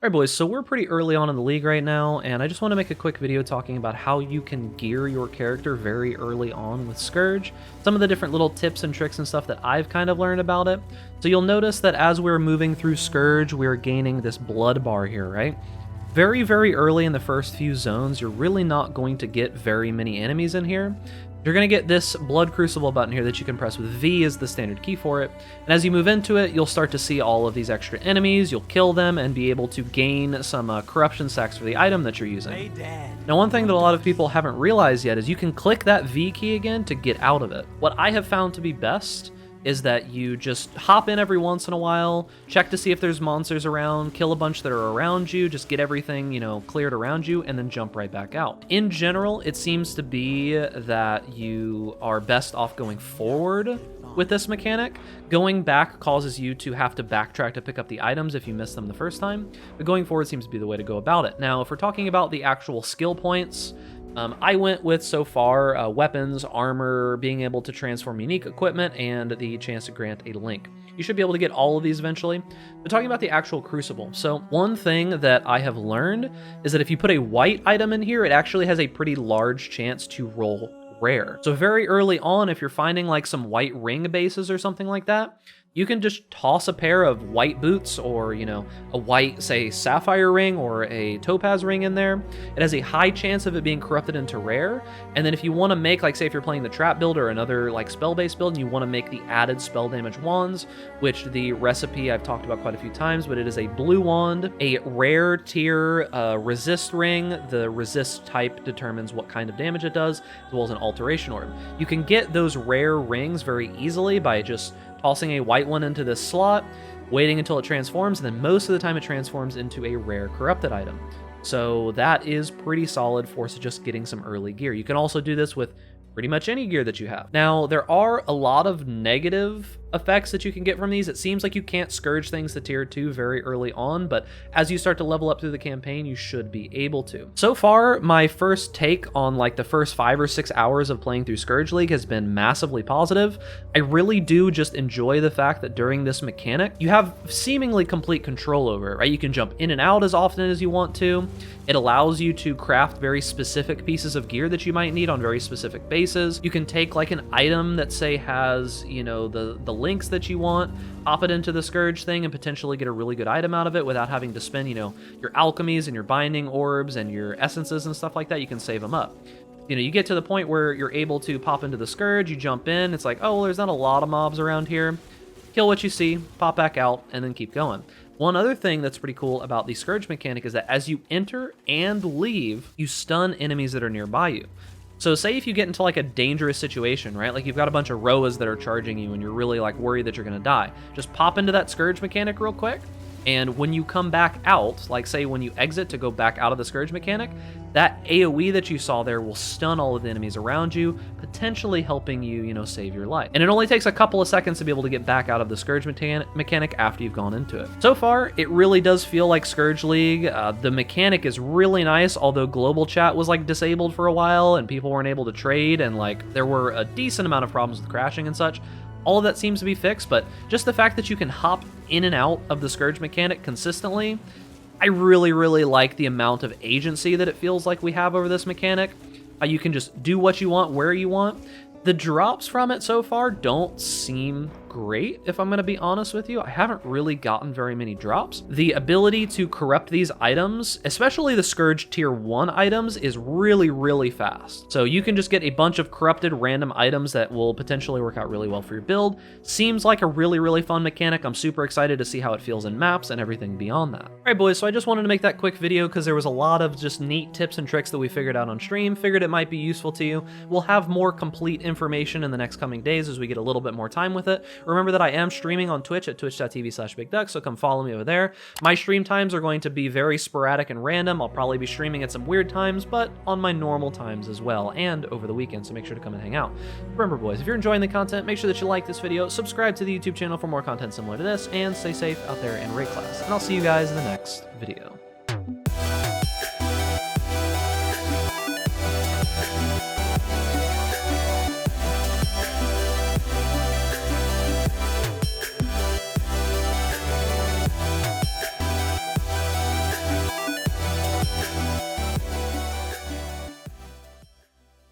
Alright boys, so we're pretty early on in the league right now, and I just want to make a quick video talking about how you can gear your character very early on with Scourge, some of the different little tips and tricks and stuff that I've kind of learned about it. So you'll notice that as we're moving through Scourge, we're gaining this blood bar here, right? Very, very early in the first few zones, you're really not going to get very many enemies in here. You're going to get this Blood Crucible button here that you can press with V as the standard key for it. And as you move into it, you'll start to see all of these extra enemies. You'll kill them and be able to gain some corruption stacks for the item that you're using. Now, one thing that a lot of people haven't realized yet is you can click that V key again to get out of it. What I have found to be best is that you just hop in every once in a while, check to see if there's monsters around, kill a bunch that are around you, just get everything, cleared around you, and then jump right back out. In general, it seems to be that you are best off going forward with this mechanic. Going back causes you to have to backtrack to pick up the items if you miss them the first time, but going forward seems to be the way to go about it. Now, if we're talking about the actual skill points, I went with, so far, weapons, armor, being able to transform unique equipment, and the chance to grant a link. You should be able to get all of these eventually. But talking about the actual crucible, so one thing that I have learned is that if you put a white item in here, it actually has a pretty large chance to roll rare. So very early on, if you're finding like some white ring bases or something like that, you can just toss a pair of white boots or, a white, say, sapphire ring or a topaz ring in there. It has a high chance of it being corrupted into rare. And then if you want to make, like, say, if you're playing the trap build or another, like, spell-based build, and you want to make the added spell damage wands, which the recipe I've talked about quite a few times, but it is a blue wand, a rare tier resist ring. The resist type determines what kind of damage it does, as well as an alteration orb. You can get those rare rings very easily by just tossing a white one into this slot, waiting until it transforms, and then most of the time it transforms into a rare corrupted item. So that is pretty solid for just getting some early gear. You can also do this with pretty much any gear that you have. Now, there are a lot of negative effects that you can get from these. It seems like you can't Scourge things to tier 2 very early on, but as you start to level up through the campaign, you should be able to. So far, my first take on like the first 5 or 6 hours of playing through Scourge League has been massively positive. I really do just enjoy the fact that during this mechanic, you have seemingly complete control over it, right? You can jump in and out as often as you want to. It allows you to craft very specific pieces of gear that you might need on very specific bases. You can take like an item that, say, has, the links that you want, pop it into the Scourge thing, and potentially get a really good item out of it without having to spend, your alchemies and your binding orbs and your essences and stuff like that. You can save them up. You get to the point where you're able to pop into the Scourge, you jump in, it's like, oh, well, there's not a lot of mobs around here. Kill what you see, pop back out, and then keep going. One other thing that's pretty cool about the Scourge mechanic is that as you enter and leave, you stun enemies that are nearby you. So say if you get into like a dangerous situation, right? Like you've got a bunch of Roas that are charging you and you're really like worried that you're gonna die. Just pop into that Scourge mechanic real quick. And when you come back out, like say when you exit to go back out of the Scourge mechanic, that AoE that you saw there will stun all of the enemies around you, potentially helping you, save your life. And it only takes a couple of seconds to be able to get back out of the Scourge mechanic after you've gone into it. So far, it really does feel like Scourge League. The mechanic is really nice, although global chat was like disabled for a while and people weren't able to trade, and like there were a decent amount of problems with crashing and such. All of that seems to be fixed, but just the fact that you can hop in and out of the Scourge mechanic consistently, I really, really like the amount of agency that it feels like we have over this mechanic. You can just do what you want, where you want. The drops from it so far don't seem great, if I'm going to be honest with you. I haven't really gotten very many drops. The ability to corrupt these items, especially the Scourge tier 1 items, is really, really fast. So you can just get a bunch of corrupted random items that will potentially work out really well for your build. Seems like a really, really fun mechanic. I'm super excited to see how it feels in maps and everything beyond that. All right, boys, so I just wanted to make that quick video because there was a lot of just neat tips and tricks that we figured out on stream. Figured it might be useful to you. We'll have more complete information in the next coming days as we get a little bit more time with it. Remember that I am streaming on Twitch at twitch.tv/BigDuck, so come follow me over there. My stream times are going to be very sporadic and random. I'll probably be streaming at some weird times, but on my normal times as well, and over the weekend, so make sure to come and hang out. Remember, boys, if you're enjoying the content, make sure that you like this video, subscribe to the YouTube channel for more content similar to this, and stay safe out there in raid class. And I'll see you guys in the next video.